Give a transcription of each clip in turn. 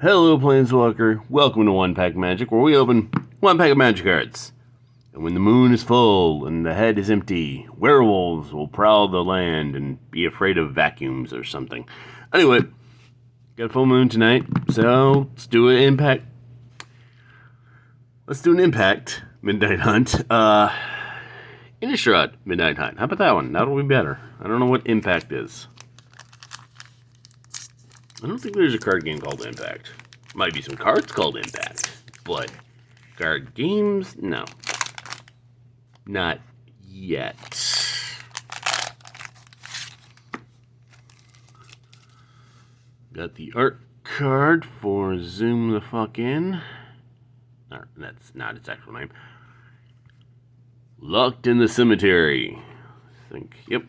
Hello, Planeswalker. Welcome to One Pack Magic, where we open one pack of magic cards. And when the moon is full and the head is empty, werewolves will prowl the land and be afraid of vacuums or something. Anyway, got a full moon tonight, so let's do an impact. Let's do an impact Midnight Hunt. Innistrad Midnight Hunt. How about that one? That'll be better. I don't know what impact is. I don't think there's a card game called Impact. Might be some cards called Impact, but card games, no. Not yet. Got the art card for Zoom the Fuck In. No, that's not its actual name. Locked in the Cemetery. I think, yep.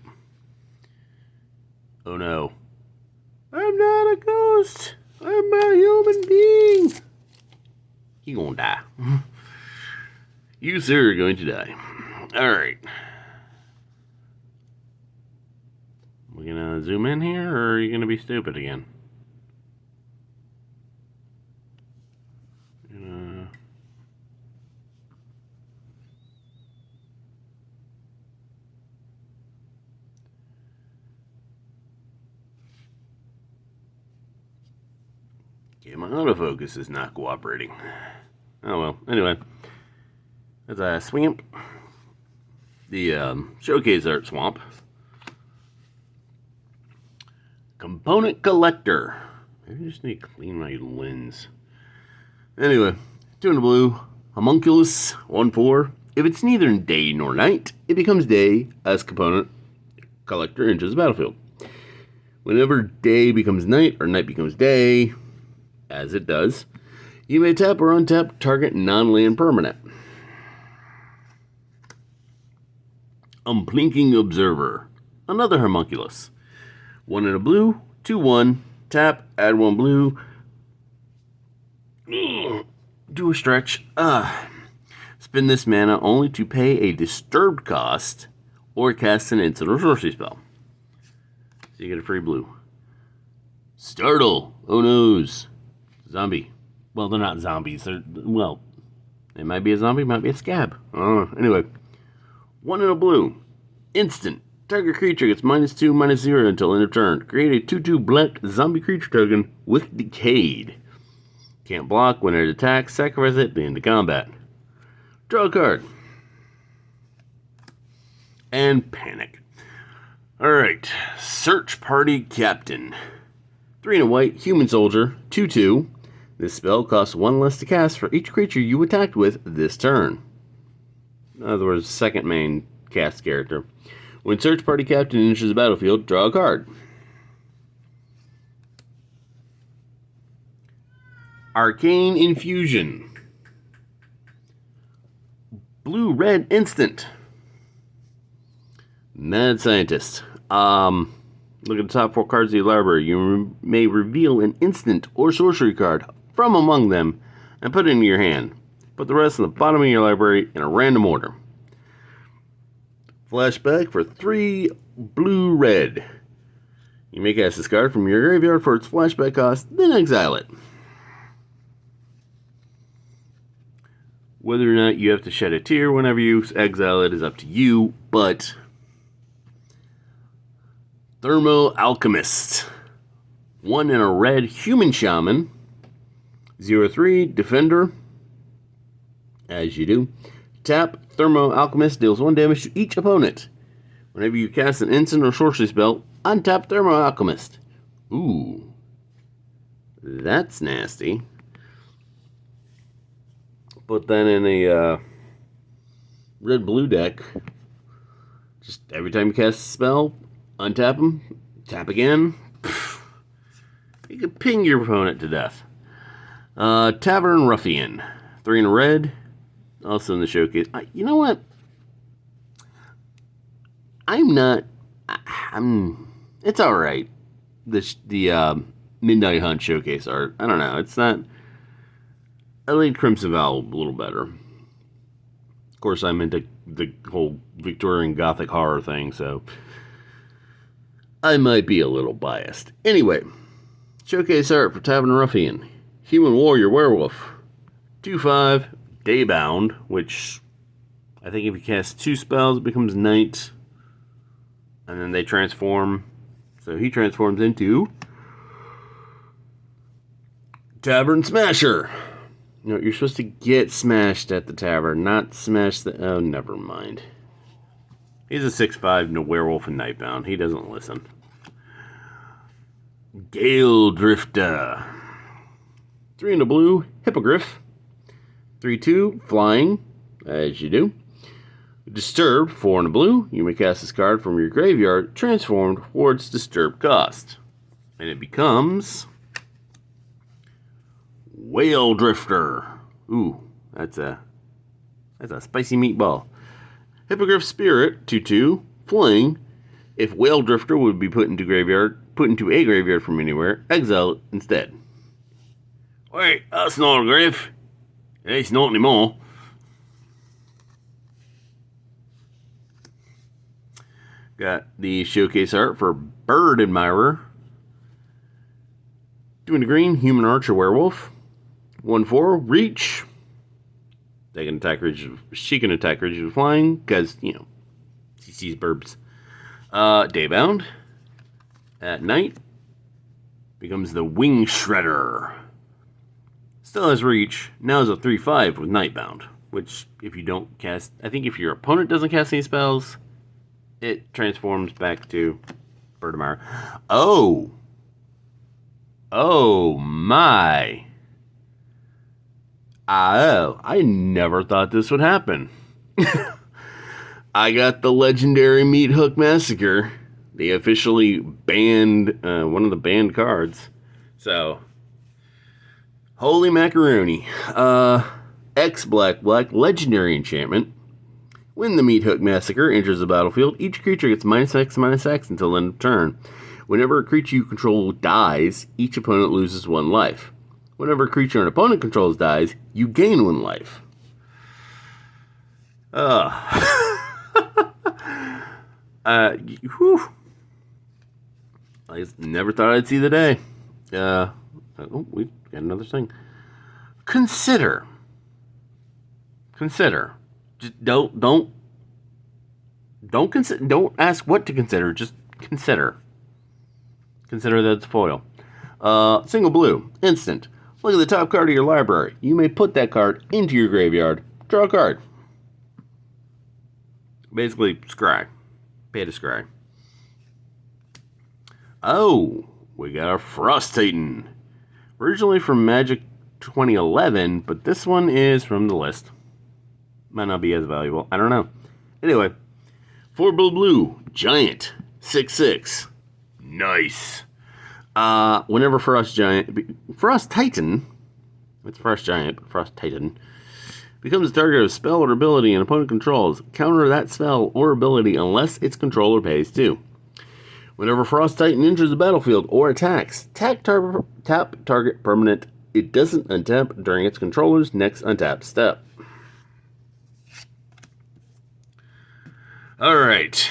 Oh no. I'm not a ghost. I'm a human being. You gonna die. You, sir, are going to die. Alright. We gonna zoom in here, or are you gonna be stupid again? Okay, my autofocus is not cooperating. Oh well, anyway. As I swamp. The showcase art swamp. Component collector. Maybe I just need to clean my lens. Anyway, 2 in the blue. Homunculus, 1/4. If it's neither day nor night, it becomes day as component collector enters the battlefield. Whenever day becomes night or night becomes day, as it does, you may tap or untap target non-land permanent. Unblinking Observer, another homunculus. 1 in a blue, 2/1, tap, add 1 blue. Do a stretch. Spend this mana only to pay a disturbed cost or cast an instant or sorcery spell. So you get a free blue. Startle. Oh noes. Zombie. Well, they're not zombies. Well, it might be a zombie, might be a scab. Anyway. 1 in a blue. Instant. Target creature gets -2/-0 until end of turn. Create a 2/2 black zombie creature token with Decayed. Can't block when it attacks. Sacrifice it at the end of combat. Draw a card. And panic. Alright. Search Party Captain. 3 in a white. Human Soldier. 2/2. This spell costs 1 less to cast for each creature you attacked with this turn. In other words, second main cast character. When Search Party Captain enters the battlefield, draw a card. Arcane Infusion. Blue-red instant. Mad Scientist. Look at the top 4 cards of your library. You may reveal an instant or sorcery card from among them and put it into your hand. Put the rest on the bottom of your library in a random order. Flashback for 3 blue-red. You may cast this card from your graveyard for its flashback cost, then exile it. Whether or not you have to shed a tear whenever you exile it is up to you, but... Thermo Alchemist. 1 in a red human shaman. 0/3 defender. As you do. Tap, Thermo Alchemist deals 1 damage to each opponent. Whenever you cast an instant or sorcery spell, untap Thermo Alchemist. Ooh. That's nasty. Put that in a red-blue deck. Just every time you cast a spell, untap him, tap again. You can ping your opponent to death. Tavern Ruffian. 3 in a red. Also in the showcase. You know what? It's alright. The Midnight Hunt showcase art. I don't know. It's not... I like Crimson Vow a little better. Of course, I'm into the whole Victorian Gothic horror thing, so... I might be a little biased. Anyway, showcase art for Tavern Ruffian. Human Warrior Werewolf. 2/5, Daybound, which I think if you cast 2 spells, it becomes night. And then they transform. So he transforms into Tavern Smasher. You know, you're supposed to get smashed at the tavern, not smash the... Oh, never mind. He's a 6/5, no werewolf and nightbound. He doesn't listen. Gale Drifter. 3 in the blue, Hippogriff. 3/2, flying, as you do. Disturb, 4 in the blue. You may cast this card from your graveyard, transformed towards Disturb cost. And it becomes Whale Drifter. Ooh, that's a spicy meatball. Hippogriff Spirit, 2/2, flying. If Whale Drifter would be put into a graveyard from anywhere, exile it instead. Wait, that's not a griff. It's not anymore. Got the showcase art for Bird Admirer. 2 in the green, Human Archer Werewolf. 1/4, Reach. They can attack creatures. She can attack creatures with flying because, you know, she sees burbs. Daybound. At night becomes the Wing Shredder. Still has Reach. Now is a 3/5 with Nightbound. Which, if you don't cast, I think if your opponent doesn't cast any spells, it transforms back to Bird Admirer. Oh my. Oh, I never thought this would happen. I got the legendary Meat Hook Massacre. They officially banned one of the banned cards. So, holy macaroni. X black legendary enchantment. When the Meat Hook Massacre enters the battlefield, each creature gets -X/-X until end of turn. Whenever a creature you control dies, each opponent loses 1 life. Whenever a creature an opponent controls dies, you gain 1 life. Whew. I just never thought I'd see the day. We got another thing. Consider. Just don't consider. Don't ask what to consider. Just consider. Consider that it's foil. Single blue, instant. Look at the top card of your library. You may put that card into your graveyard. Draw a card. Basically, scry. Pay to scry. Oh, we got a Frost Titan. Originally from Magic 2011, but this one is from the list. Might not be as valuable. I don't know. Anyway, 4 blue, giant, 6/6. Nice. Whenever Frost Titan becomes a target of a spell or ability an opponent controls, counter that spell or ability unless its controller pays 2. Whenever Frost Titan enters the battlefield or attacks, tap target permanent. It doesn't untap during its controller's next untap step. All right.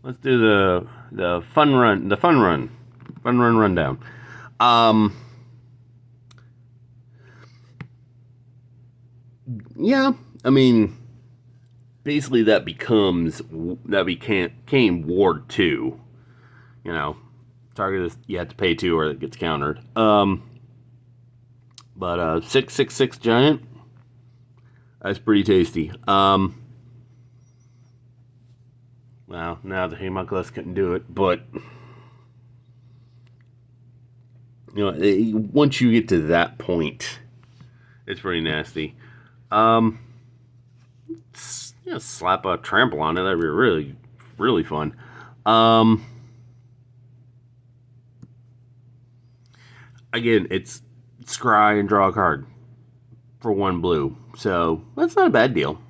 Let's do the fun rundown. Yeah, I mean, basically that became Ward 2. You know, target is you have to pay 2 or it gets countered. But 6/6 giant. That's pretty tasty. Well, now the Homunculus couldn't do it, but you know, once you get to that point, it's pretty nasty. Slap a trample on it. That'd be really, really fun. Again, it's scry and draw a card for 1 blue, so that's not a bad deal.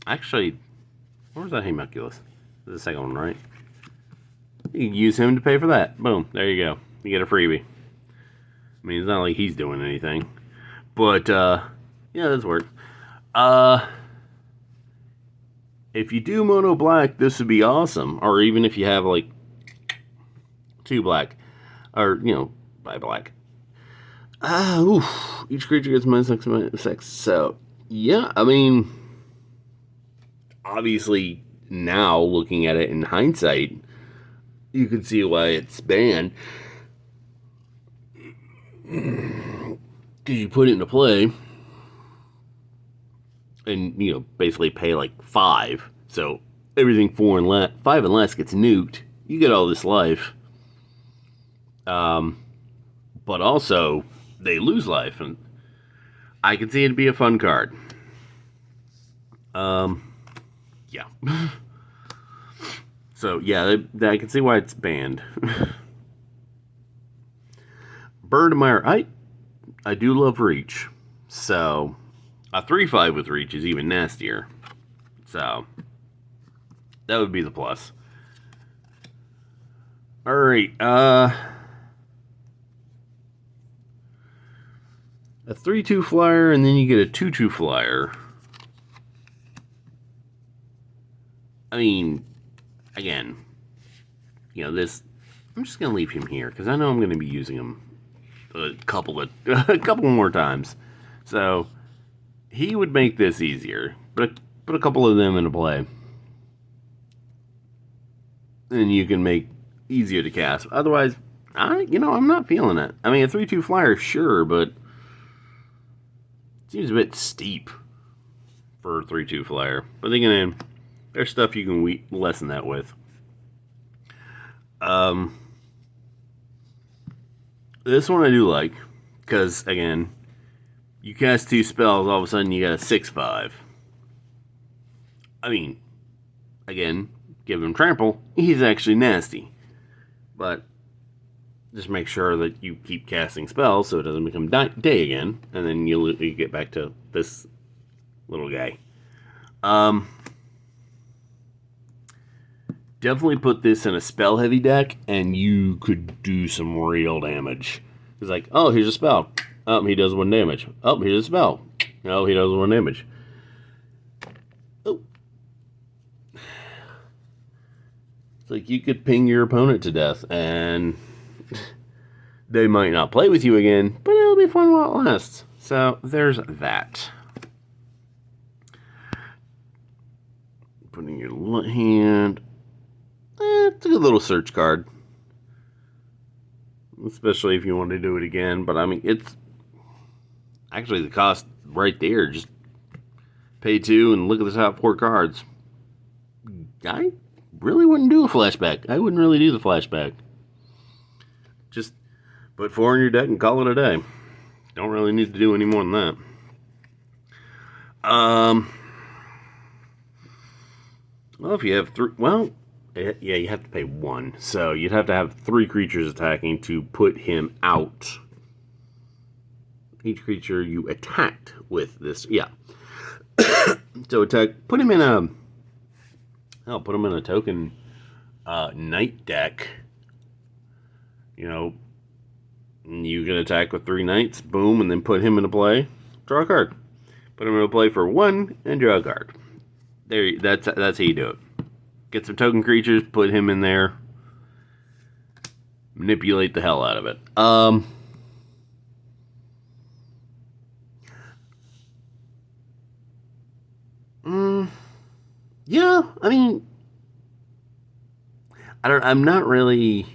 Actually, where's that Homunculus? This is the second one, right? You can use him to pay for that. Boom, there you go. You get a freebie. I mean, it's not like he's doing anything, but yeah, this works. If you do mono black, this would be awesome. Or even if you have like 2 black. or, by black. Oof. Each creature gets -6/-6. So, yeah, I mean, obviously, now looking at it in hindsight, you can see why it's banned. Because you put it into play, and, basically pay like 5. So, everything 5 and less gets nuked. You get all this life. But also, they lose life, and I can see it'd be a fun card. Yeah. So, yeah, I can see why it's banned. Birdmire, I do love Reach. So, a 3/5 with Reach is even nastier. So, that would be the plus. Alright, a 3/2 flyer, and then you get a 2/2 flyer. I mean, again, this, I'm just going to leave him here, because I know I'm going to be using him a couple more times. So, he would make this easier. But put a couple of them into play. And you can make easier to cast. Otherwise, I'm not feeling it. I mean, a 3/2 flyer, sure, but seems a bit steep for a 3/2 flyer. But again, there's stuff you can lessen that with. This one I do like, because, again, you cast 2 spells, all of a sudden you got a 6/5. I mean, again, give him trample, he's actually nasty. But just make sure that you keep casting spells so it doesn't become day again, and then you get back to this little guy. Definitely put this in a spell-heavy deck, and you could do some real damage. It's like, oh, here's a spell. Oh, he does 1 damage. Oh, here's a spell. Oh, he does 1 damage. Oh. It's like you could ping your opponent to death, and they might not play with you again, but it'll be fun while it lasts. So, there's that. Putting your hand... it's a good little search card. Especially if you want to do it again. But, I mean, it's... actually, the cost right there. Just pay 2 and look at the top 4 cards. I really wouldn't do a flashback. I wouldn't really do the flashback. Just put 4 in your deck and call it a day. Don't really need to do any more than that. Well, if you have 3... well... yeah, you have to pay 1. So you'd have to have 3 creatures attacking to put him out. Each creature you attacked with this, yeah. So put him in a token knight deck. You can attack with 3 knights, boom, and then put him into play. Draw a card. Put him into play for 1 and draw a card. That's how you do it. Get some token creatures, put him in there, manipulate the hell out of it. Yeah, I mean, I'm not really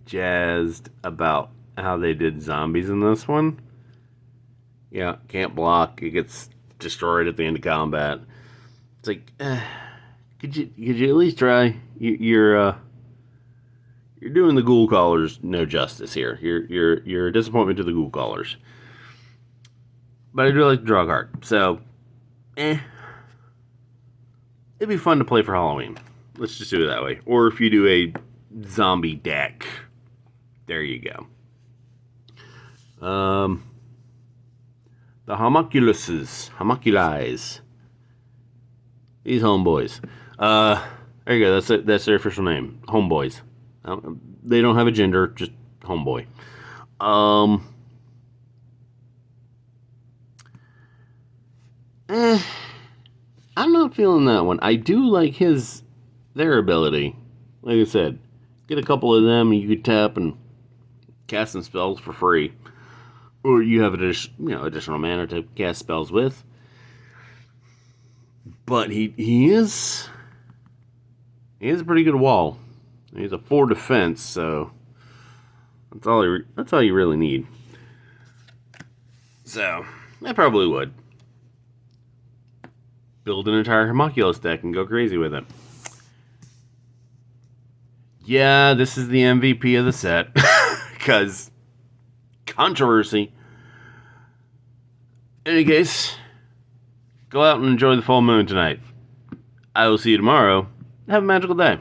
jazzed about how they did zombies in this one. Yeah, can't block. It gets destroyed at the end of combat. It's like, could you at least try? You're doing the ghoul callers no justice here. You're a disappointment to the ghoul callers. But I do like to draw a card, so it'd be fun to play for Halloween. Let's just do it that way. Or if you do a zombie deck, there you go. The homunculi. These homeboys. There you go. That's their official name. Homeboys. They don't have a gender, just homeboy. I'm not feeling that one. I do like their ability. Like I said, get a couple of them, and you could tap and cast some spells for free, or you have additional mana to cast spells with. But he is a pretty good wall. He's a 4 defense, so that's all you really need. So I probably would build an entire homunculus deck and go crazy with it. Yeah, this is the MVP of the set because controversy. In any case, go out and enjoy the full moon tonight. I will see you tomorrow. Have a magical day.